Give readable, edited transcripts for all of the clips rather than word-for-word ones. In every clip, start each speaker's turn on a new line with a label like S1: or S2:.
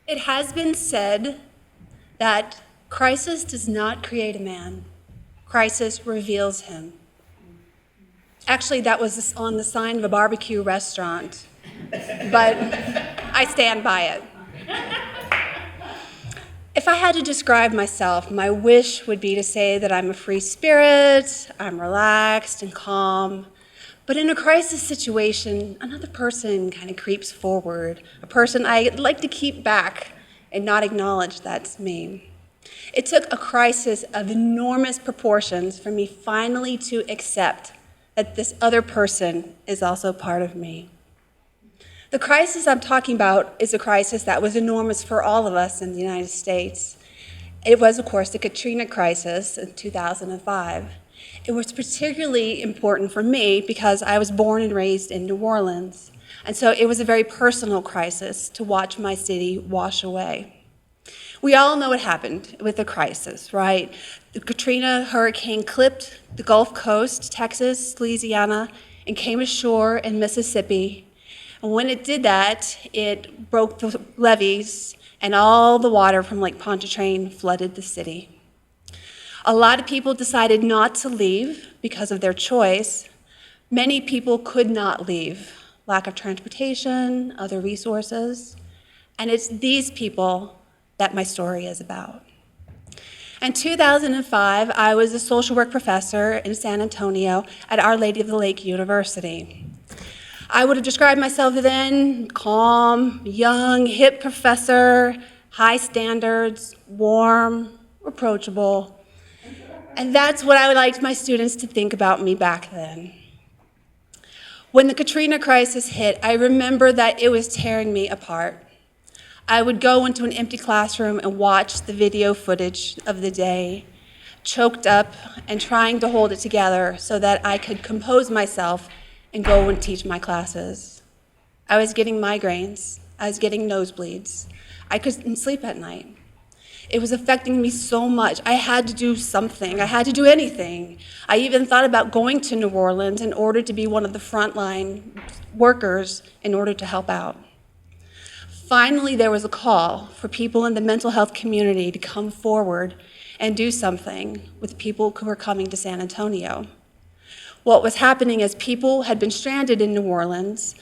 S1: It has been said that crisis does not create a man. Crisis reveals him. Actually, that was on the sign of a barbecue restaurant, but I stand by it. If I had to describe myself, my wish would be to say that I'm a free spirit, I'm relaxed and calm, but in a crisis situation, another person kind of creeps forward, a person I'd like to keep back and not acknowledge that's me. It took a crisis of enormous proportions for me finally to accept that this other person is also part of me. The crisis I'm talking about is a crisis that was enormous for all of us in the United States. It was, of course, the Katrina crisis in 2005. It was particularly important for me because I was born and raised in New Orleans. And so it was a very personal crisis to watch my city wash away. We all know what happened with the crisis, right? The Katrina hurricane clipped the Gulf Coast, Texas, Louisiana, and came ashore in Mississippi. And when it did that, it broke the levees, and all the water from Lake Pontchartrain flooded the city. A lot of people decided not to leave because of their choice. Many people could not leave, lack of transportation, other resources. And it's these people that my story is about. In 2005, I was a social work professor in San Antonio at Our Lady of the Lake University. I would have described myself then calm, young, hip professor, high standards, warm, approachable. And that's what I would like my students to think about me back then. When the Katrina crisis hit, I remember that it was tearing me apart. I would go into an empty classroom and watch the video footage of the day, choked up and trying to hold it together so that I could compose myself and go and teach my classes. I was getting migraines. I was getting nosebleeds. I couldn't sleep at night. It was affecting me so much. I had to do something. I had to do anything. I even thought about going to New Orleans in order to be one of the frontline workers in order to help out. Finally, there was a call for people in the mental health community to come forward and do something with people who were coming to San Antonio. What was happening is people had been stranded in New Orleans,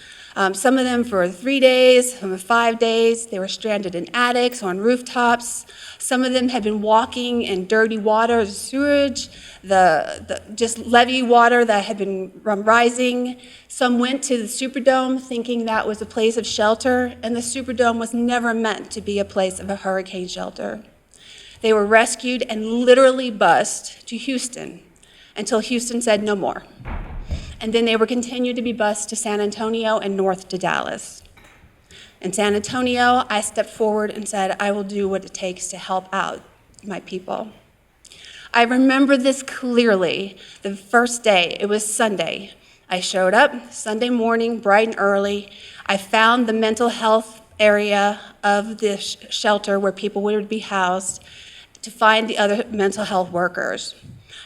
S1: some of them for 3 days, some for 5 days. They were stranded in attics, on rooftops. Some of them had been walking in dirty water, the sewage, the just levee water that had been rising. Some went to the Superdome thinking that was a place of shelter, and the Superdome was never meant to be a place of a hurricane shelter. They were rescued and literally bused to Houston until Houston said no more. And then they were continued to be bused to San Antonio and north to Dallas. In San Antonio, I stepped forward and said, I will do what it takes to help out my people. I remember this clearly. The first day, it was Sunday. I showed up Sunday morning, bright and early. I found the mental health area of the shelter where people would be housed to find the other mental health workers.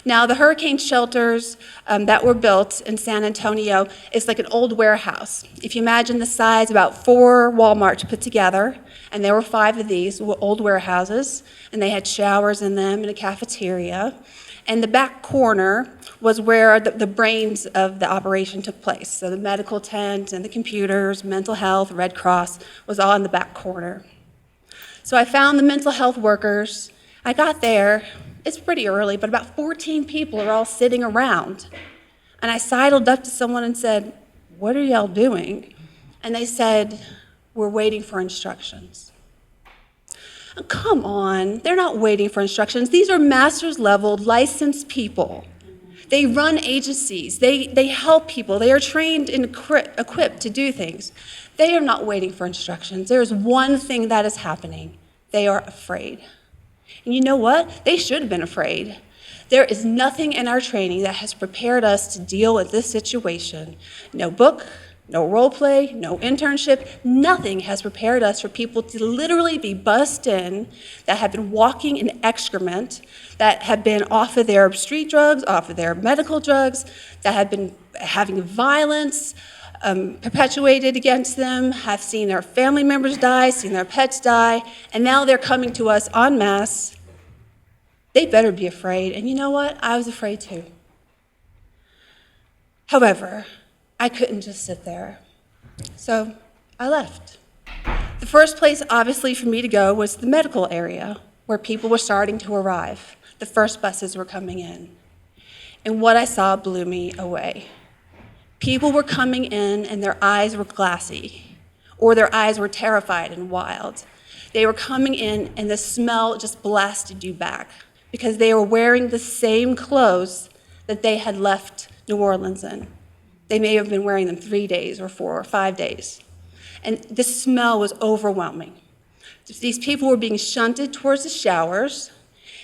S1: Now, the hurricane shelters that were built in San Antonio is like an old warehouse. If you imagine the size, about 4 Walmarts put together, and there were 5 of these old warehouses, and they had showers in them and a cafeteria. And the back corner was where the brains of the operation took place. So the medical tent and the computers, mental health, Red Cross was all in the back corner. So I found the mental health workers. I got there. It's pretty early, but about 14 people are all sitting around. And I sidled up to someone and said, what are y'all doing? And they said, we're waiting for instructions. Come on, they're not waiting for instructions. These are master's level licensed people. They run agencies, they help people, they are trained and equipped to do things. They are not waiting for instructions. There is one thing that is happening. They are afraid. And you know what? They should have been afraid. There is nothing in our training that has prepared us to deal with this situation. No book, no role play, no internship, nothing has prepared us for people to literally be bussed in that have been walking in excrement, that have been off of their street drugs, off of their medical drugs, that have been having violence, perpetuated against them, have seen their family members die, seen their pets die, and now they're coming to us en masse. They better be afraid. And you know what? I was afraid too. However, I couldn't just sit there. So I left. The first place, obviously, for me to go was the medical area, where people were starting to arrive. The first buses were coming in. And what I saw blew me away. People were coming in and their eyes were glassy, or their eyes were terrified and wild. They were coming in and the smell just blasted you back because they were wearing the same clothes that they had left New Orleans in. They may have been wearing them 3 days or 4 or 5 days. And the smell was overwhelming. These people were being shunted towards the showers,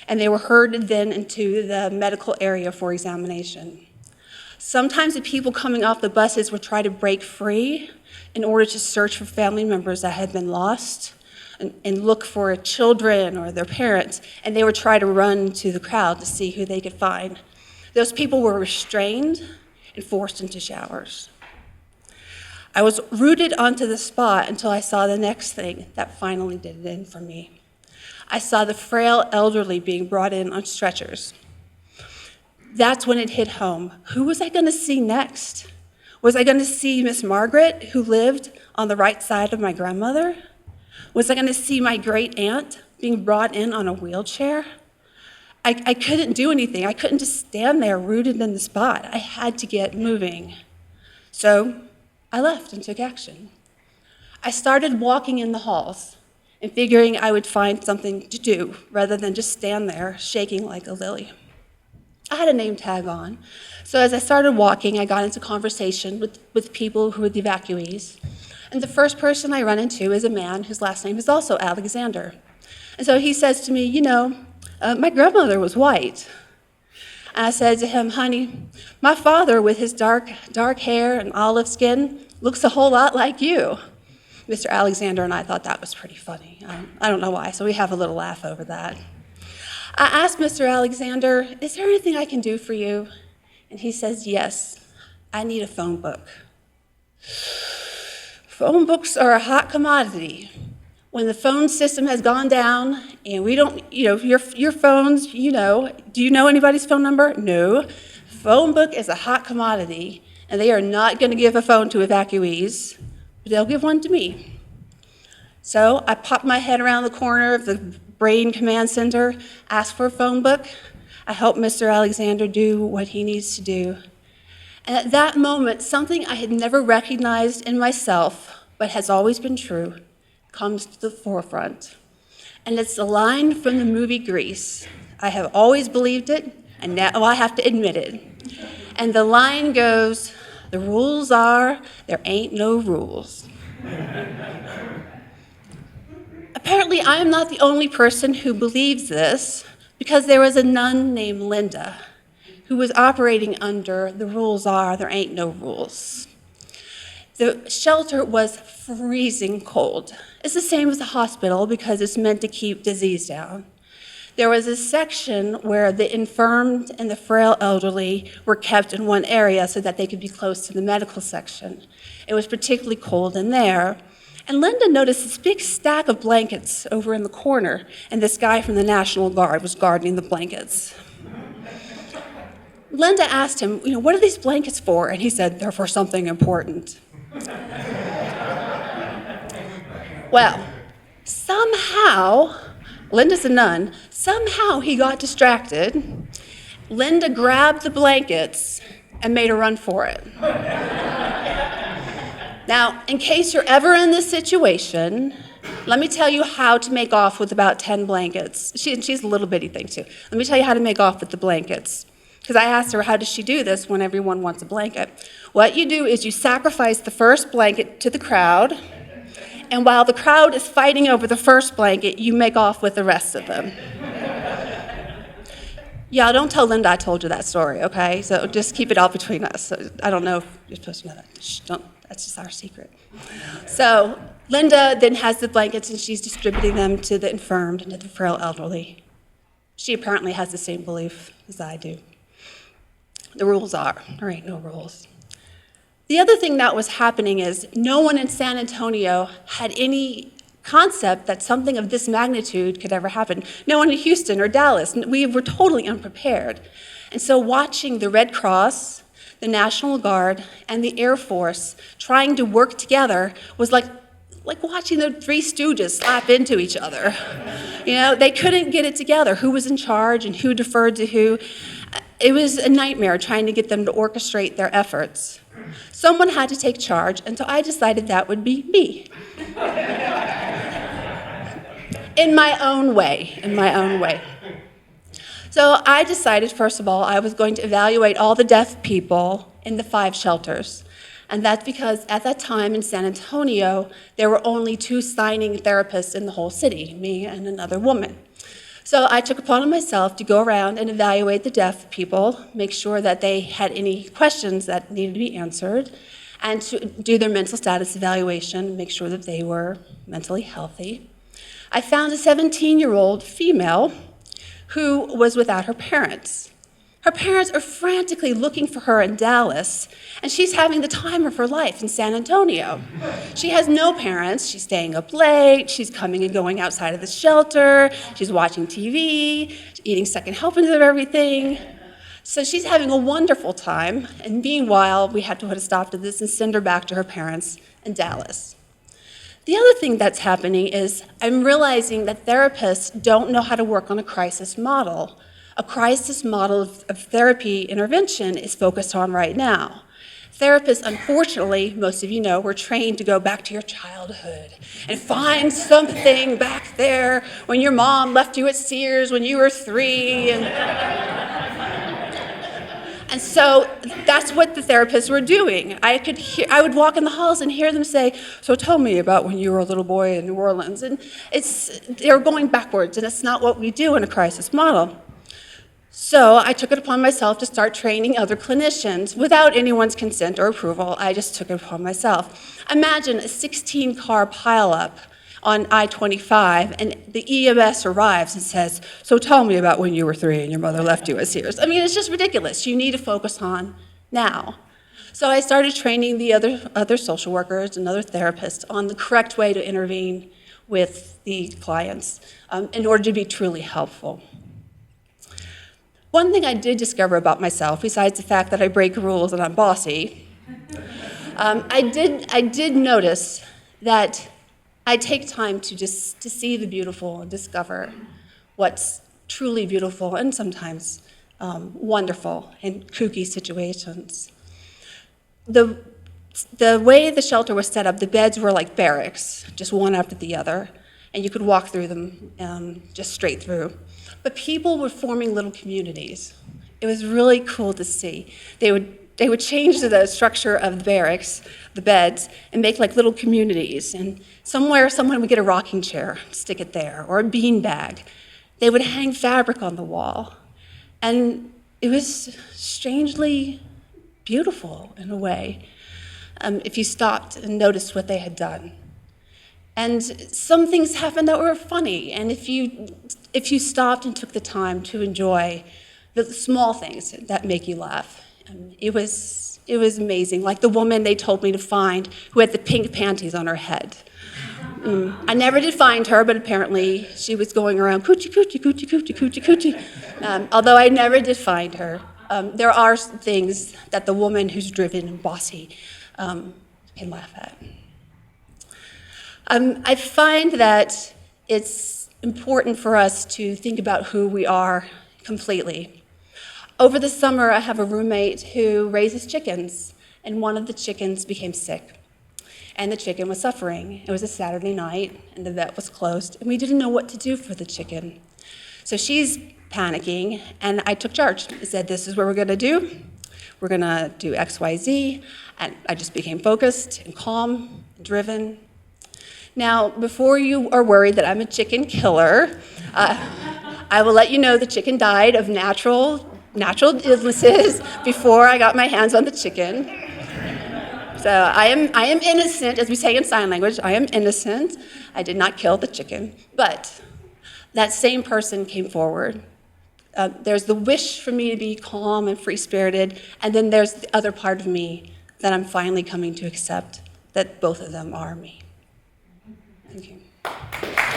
S1: and they were herded then into the medical area for examination. Sometimes the people coming off the buses would try to break free in order to search for family members that had been lost and look for children or their parents, and they would try to run to the crowd to see who they could find. Those people were restrained and forced into showers. I was rooted onto the spot until I saw the next thing that finally did it in for me. I saw the frail elderly being brought in on stretchers. That's when it hit home. Who was I going to see next? Was I going to see Miss Margaret, who lived on the right side of my grandmother? Was I going to see my great aunt being brought in on a wheelchair? I couldn't do anything. I couldn't just stand there rooted in the spot. I had to get moving. So I left and took action. I started walking in the halls and figuring I would find something to do rather than just stand there shaking like a lily. I had a name tag on, so as I started walking, I got into conversation with people who were the evacuees. And the first person I run into is a man whose last name is also Alexander. And so he says to me, my grandmother was white. And I said to him, honey, my father with his dark hair and olive skin looks a whole lot like you. Mr. Alexander and I thought that was pretty funny. I don't know why, so we have a little laugh over that. I asked Mr. Alexander, is there anything I can do for you? And he says, yes, I need a phone book. Phone books are a hot commodity. When the phone system has gone down and we don't, your phones, do you know anybody's phone number? No. Phone book is a hot commodity, and they are not going to give a phone to evacuees, but they'll give one to me. So I popped my head around the corner of the Brain Command Center, asked for a phone book. I helped Mr. Alexander do what he needs to do. And at that moment, something I had never recognized in myself, but has always been true, comes to the forefront. And it's a line from the movie Grease. I have always believed it, and now I have to admit it. And the line goes, the rules are, there ain't no rules. Apparently, I am not the only person who believes this, because there was a nun named Linda who was operating under the rules are, there ain't no rules. The shelter was freezing cold. It's the same as the hospital because it's meant to keep disease down. There was a section where the infirmed and the frail elderly were kept in one area so that they could be close to the medical section. It was particularly cold in there. And Linda noticed this big stack of blankets over in the corner, and this guy from the National Guard was guarding the blankets. Linda asked him, what are these blankets for? And he said, they're for something important. Well, somehow, Linda's a nun, somehow he got distracted. Linda grabbed the blankets and made a run for it. Now, in case you're ever in this situation, let me tell you how to make off with about 10 blankets. She's a little bitty thing, too. Let me tell you how to make off with the blankets. Because I asked her, how does she do this when everyone wants a blanket? What you do is you sacrifice the first blanket to the crowd, and while the crowd is fighting over the first blanket, you make off with the rest of them. Yeah, don't tell Linda I told you that story, okay? So just keep it all between us. So I don't know if you're supposed to know that. Shh, don't. That's just our secret. So Linda then has the blankets, and she's distributing them to the infirmed and to the frail elderly. She apparently has the same belief as I do. The rules are, there ain't no rules. The other thing that was happening is no one in San Antonio had any concept that something of this magnitude could ever happen. No one in Houston or Dallas. We were totally unprepared. And so watching the Red Cross, the National Guard, and the Air Force trying to work together was like watching the Three Stooges slap into each other. They couldn't get it together, who was in charge and who deferred to who. It was a nightmare trying to get them to orchestrate their efforts. Someone had to take charge, and so I decided that would be me. In my own way. So I decided, first of all, I was going to evaluate all the deaf people in the 5 shelters. And that's because at that time in San Antonio, there were only 2 signing therapists in the whole city, me and another woman. So I took upon myself to go around and evaluate the deaf people, make sure that they had any questions that needed to be answered, and to do their mental status evaluation, make sure that they were mentally healthy. I found a 17-year-old female who was without her parents. Her parents are frantically looking for her in Dallas, and she's having the time of her life in San Antonio. She has no parents. She's staying up late. She's coming and going outside of the shelter. She's watching TV, eating second helpings of everything. So she's having a wonderful time, and meanwhile, we had to put a stop to this and send her back to her parents in Dallas. The other thing that's happening is I'm realizing that therapists don't know how to work on a crisis model. A crisis model of therapy intervention is focused on right now. Therapists, unfortunately, most of you know, were trained to go back to your childhood and find something back there when your mom left you at Sears when you were 3. And so that's what the therapists were doing. I would walk in the halls and hear them say, "So tell me about when you were a little boy in New Orleans." And they're going backwards, and it's not what we do in a crisis model. So I took it upon myself to start training other clinicians without anyone's consent or approval. I just took it upon myself. Imagine a 16-car pileup on I-25, and the EMS arrives and says, "So tell me about when you were 3 and your mother left you at Sears." I mean, it's just ridiculous. You need to focus on now. So I started training the other social workers and other therapists on the correct way to intervene with the clients in order to be truly helpful. One thing I did discover about myself, besides the fact that I break rules and I'm bossy, I did notice that I take time to see the beautiful and discover what's truly beautiful and sometimes wonderful in kooky situations. The way the shelter was set up, the beds were like barracks, just one after the other, and you could walk through them just straight through. But people were forming little communities. It was really cool to see. They would change the structure of the barracks, the beds, and make like little communities. And somewhere someone would get a rocking chair, stick it there, or a bean bag. They would hang fabric on the wall. And it was strangely beautiful in a way, if you stopped and noticed what they had done. And some things happened that were funny, and if you stopped and took the time to enjoy the small things that make you laugh, it was amazing. Like the woman they told me to find who had the pink panties on her head. I never did find her, but apparently she was going around coochie, coochie, coochie, coochie, coochie, coochie. Although I never did find her, there are things that the woman who's driven and bossy can laugh at. I find that it's important for us to think about who we are completely. Over the summer, I have a roommate who raises chickens, and one of the chickens became sick, and the chicken was suffering. It was a Saturday night, and the vet was closed, and we didn't know what to do for the chicken. So she's panicking, and I took charge. I said, "This is what we're going to do. We're going to do X, Y, Z," and I just became focused and calm, driven. Now, before you are worried that I'm a chicken killer, I will let you know the chicken died of natural illnesses before I got my hands on the chicken. So I am innocent, as we say in sign language. I am innocent. I did not kill the chicken. But that same person came forward. There's the wish for me to be calm and free-spirited, and then there's the other part of me that I'm finally coming to accept that both of them are me. Thank you.